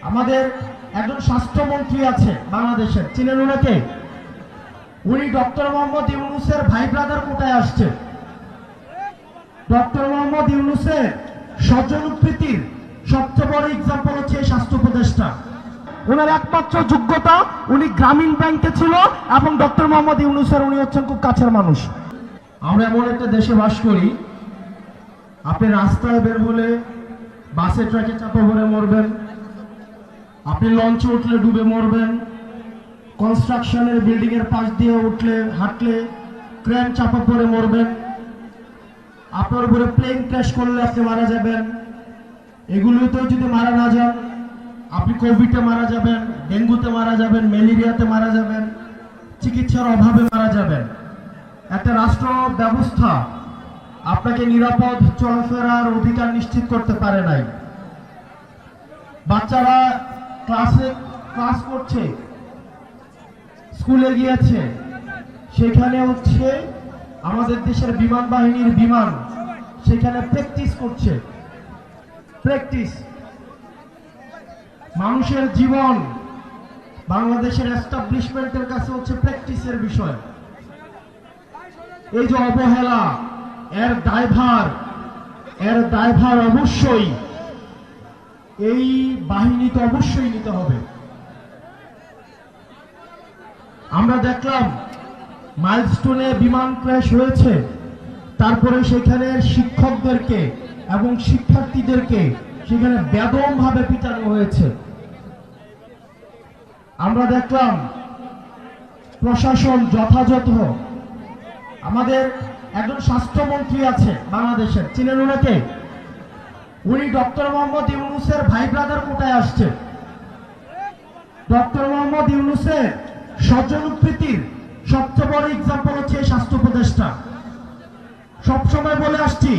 আমাদের একজন স্বাস্থ্যমন্ত্রী আছে বাংলাদেশের, চিনেন উনাকে? উনি ডক্টর মোহাম্মদ ইউনূসের ভাই ব্রাদার কোটায় আসছে। ডক্টর মোহাম্মদ ইউনূসের স্বজনপ্রীতির সবচেয়ে বড় এক্সাম্পল হচ্ছে এই স্বাস্থ্য উপদেষ্টা। ওনার একমাত্র যোগ্যতা, উনি গ্রামীণ ব্যাংকে ছিল এবং ডক্টর মোহাম্মদ ইউনূসের উনি হচ্ছেন খুব কাছের মানুষ। আমরা এমন একটা দেশে বাস করি, আপনি রাস্তায় বের হলে বাসে ট্রাকে চাপা পড়ে মরবেন, আপনি লঞ্চে উঠলে ডুবে মরবেন, কনস্ট্রাকশনের বিল্ডিং এর পাশ দিয়ে উঠলে হাঁটলে ক্রেন চাপা পড়ে মরবেন, আপনার উপরে প্লেন ক্র্যাশ করলে আপনি মারা যাবেন। এগুলোতেও যদি মারা না যান, আপনি কোভিডে মারা যাবেন, ডেঙ্গুতে মারা যাবেন, ম্যালেরিয়াতে মারা যাবেন, চিকিৎসার অভাবে মারা যাবেন। একটা রাষ্ট্র ব্যবস্থা আপনাকে নিরাপদ চলাফেরার অধিকার নিশ্চিত করতে পারে নাই। বাচ্চারা ক্লাস করছে, স্কুলে গিয়েছে, সেখানে হচ্ছে আমাদের দেশের বিমান বাহিনীর বিমান সেখানে প্র্যাকটিস করছে। প্র্যাকটিস, মানুষের জীবন বাংলাদেশের এস্টাবলিশমেন্টের কাছে হচ্ছে প্র্যাকটিসের বিষয়। এই যে অবহেলা, এর দায়ভার অবশ্যই এই বাহিনীকে অবশ্যই নিতে হবে। আমরা দেখলাম মাইলস্টোনে বিমান ক্র্যাশ হয়েছে, তারপরে সেখানে শিক্ষকদেরকে এবং শিক্ষার্থীদেরকে সেখানে বেদমভাবে পিটানো হয়েছে। আমরা দেখলাম প্রশাসন যথাযথ, আমাদের একজন স্বাস্থ্যমন্ত্রী আছে বাংলাদেশের, চিনেন উনাকে? উনি ডক্টর মোহাম্মদ ইউনূসের ভাই ব্রাদার কোটায় আসছে। ডক্টর মোহাম্মদ ইউনূসের স্বজনপ্রীতির সবচেয়ে বড় এক্সাম্পল হচ্ছে এই স্বাস্থ্য উপদেষ্টা। সবসময় বলে আসছি,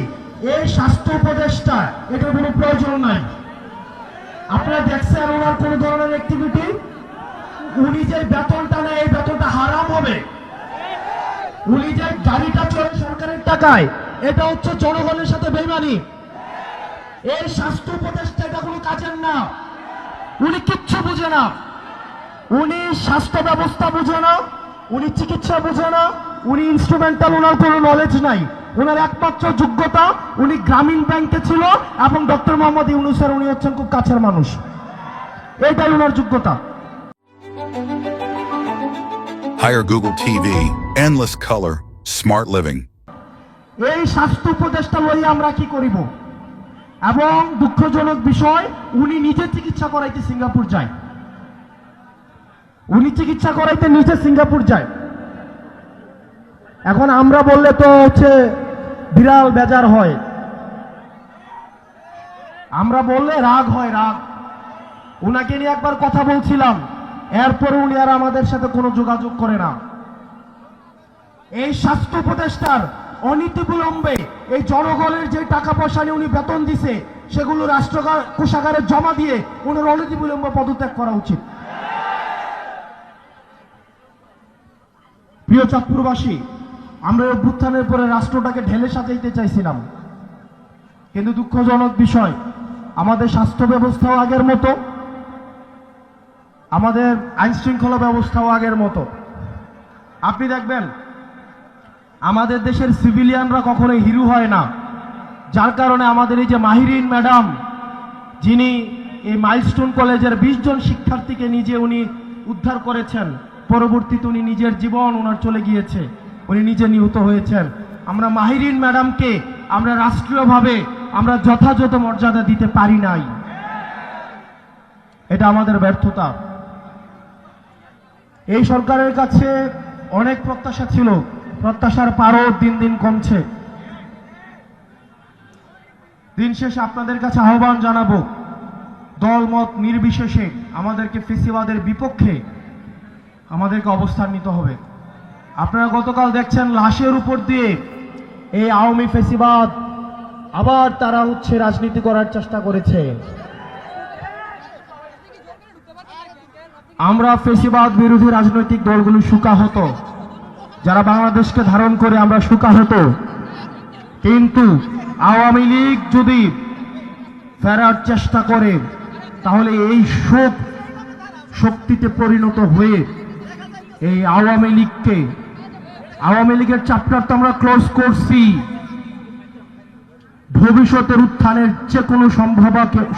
এই স্বাস্থ্য উপদেষ্টা এটার কোনো প্রয়োজন নাই। আপনারা দেখছেন ওনার কোন ধরনের অ্যাক্টিভিটি? উনি যে বেতনটা নেয়, এই বেতনটা হারাম হবে। উনি যে গাড়িটা চলে সরকারের টাকায়, এটা হচ্ছে জনগণের সাথে বেইমানি। এই স্বাস্থ্য উপদেষ্টা এটা কোনো কাজের না। উনি কিচ্ছু বুঝে না, উনি স্বাস্থ্য ব্যবস্থা বুঝে না, উনি চিকিৎসা বুঝে না, উনি ইনস্ট্রুমেন্টাল, ওনার কোনো নলেজ নাই। ওনার একমাত্র যোগ্যতা, উনি গ্রামীণ ব্যাংকে ছিল এবং ডক্টর মোহাম্মদ ইউনূসের উনি হচ্ছেন খুব কাছের মানুষ। এইটাই ওনার যোগ্যতা। Hire Google TV, endless color, smart living. এই স্বাস্থ্য উপদেষ্টা লইয়া আমরা কি করিব? এবং দুঃখজনক বিষয়, উনি নিজে চিকিৎসা করাইতে সিঙ্গাপুর যায়। উনি চিকিৎসা করাইতে নিজে সিঙ্গাপুর যায়। এখন আমরা বললে তো হচ্ছে বিড়াল বেজার হয়, আমরা বললে রাগ হয়, রাগ। উনাকে নিয়ে একবার কথা বলছিলাম, এরপরে উনি আর আমাদের সাথে কোনো যোগাযোগ করে না। এই স্বাস্থ্য উপদেষ্টার অনীতি বিলম্বে এই জনগণের যে টাকা পয়সা নিয়ে উনি বেতন দিছে, সেগুলো রাষ্ট্র কোষাগারে জমা দিয়ে উনার অনীতি বিলম্বে পদত্যাগ করা উচিত। প্রিয় চাঁদপুরবাসী, আমরা অভ্যুত্থানের পরে রাষ্ট্রটাকে ঢেলে সাজাইতে চাইছিলাম, কিন্তু দুঃখজনক বিষয়, আমাদের স্বাস্থ্য ব্যবস্থাও আগের মতো, আমাদের আইন শৃঙ্খলা ব্যবস্থাও আগের মতো। আপনি দেখবেন আমাদের দেশের সিভিলিয়ানরা কখনোই হিরো হয় না, যার কারণে আমাদের এই যে মাহিরিন ম্যাডাম, যিনি এই মাইলস্টোন কলেজের 20 জন শিক্ষার্থীকে নিজে উনি উদ্ধার করেছেন, পরবর্তীতে উনি নিজের জীবন ওনার চলে গিয়েছে, উনি নিজে নিহত হয়েছেন। আমরা মাহিরিন ম্যাডামকে আমরা রাষ্ট্রীয়ভাবে আমরা যথাযথ মর্যাদা দিতে পারি নাই, এটা আমাদের ব্যর্থতা। এই সরকারের কাছে অনেক প্রত্যাশা ছিল, প্রত্যাশার পারও দিন দিন কমছে। দিন শেষে আপনাদের কাছে আহ্বান জানাবো, দলমত নির্বিশেষে আমাদেরকে ফেসিবাদের বিপক্ষে আমাদেরকে অবস্থান নিতে হবে। আপনারা গতকাল দেখছেন লাশের উপর দিয়ে এই আওয়ামী ফেসিবাদ আবার তারা হচ্ছে রাজনীতি করার চেষ্টা করেছে। আমরা ফেসিবাদ বিরোধী রাজনৈতিক দলগুলো সুকাহত, যারা বাংলাদেশকে ধারণ করে আমরা সুকাহত, কিন্তু আওয়ামী লীগ যদি ফেরার চেষ্টা করে তাহলে এই শোক শক্তিতে পরিণত হয়ে এই আওয়ামী লীগের চ্যাপ্টার তো আমরা ক্লোজ করছি, ভবিষ্যতের উত্থানের যে কোনো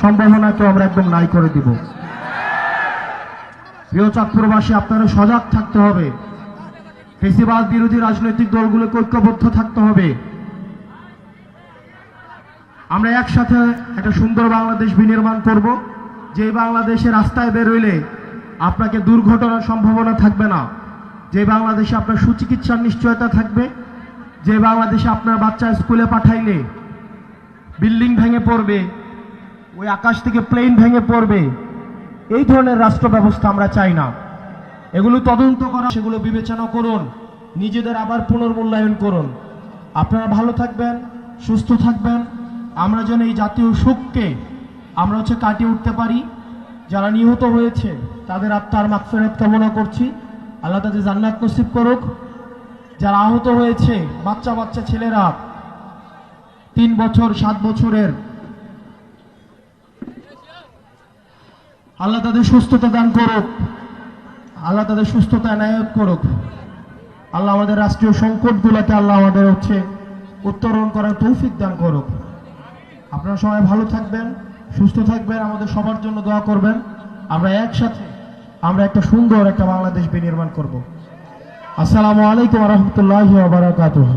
সম্ভাবনাকে আমরা একদম নাই করে দিব। প্রিয় চাঁদপুরবাসী, আপনারা সজাগ থাকতে হবে, ফেসিবাদ বিরোধী রাজনৈতিক দলগুলোকে ঐক্যবদ্ধ থাকতে হবে। আমরা একসাথে একটা সুন্দর বাংলাদেশ বিনির্মাণ করব, যে বাংলাদেশে রাস্তায় বের হইলে আপনাকে দুর্ঘটনার সম্ভাবনা থাকবে না, যে বাংলাদেশে আপনার সুচিকিৎসার নিশ্চয়তা থাকবে, যে বাংলাদেশে আপনার বাচ্চা স্কুলে পাঠাইলে বিল্ডিং ভেঙে পড়বে, ওই আকাশ থেকে প্লেন ভেঙে পড়বে, এই ধরনের রাষ্ট্র ব্যবস্থা আমরা চাই না। এগুলো তদন্ত করা, সেগুলো বিবেচনা করুন, নিজেদের আবার পুনর্মূল্যায়ন করুন। আপনারা ভালো থাকবেন, সুস্থ থাকবেন, আমরা যেন এই জাতীয় শোককে আমরা কাটিয়ে উঠতে পারি। যারা নিহত হয়েছে তাদের আত্মার মাগফিরাত কামনা করছি, আল্লাহ তাদের জান্নাত নসিব করুক। যারা আহত হয়েছে, বাচ্চা বাচ্চা ছেলেরা 3 বছর 7 বছরের, আল্লাহ তাদের সুস্থতা দান করুক, আল্লাহ তাদের সুস্থতা এনায়েত করুক। আল্লাহ আমাদের রাষ্ট্রীয় সংকটগুলোকে আল্লাহ আমাদের উত্তরণ করার তৌফিক দান করুক। আপনারা সবাই ভালো থাকবেন, সুস্থ থাকবেন, আমাদের সবার জন্য দোয়া করবেন। আমরা একসাথে একটা সুন্দর একটা বাংলাদেশ বিনির্মাণ করব। আসসালামু আলাইকুম ওয়া রাহমাতুল্লাহি ওয়া বারাকাতুহু।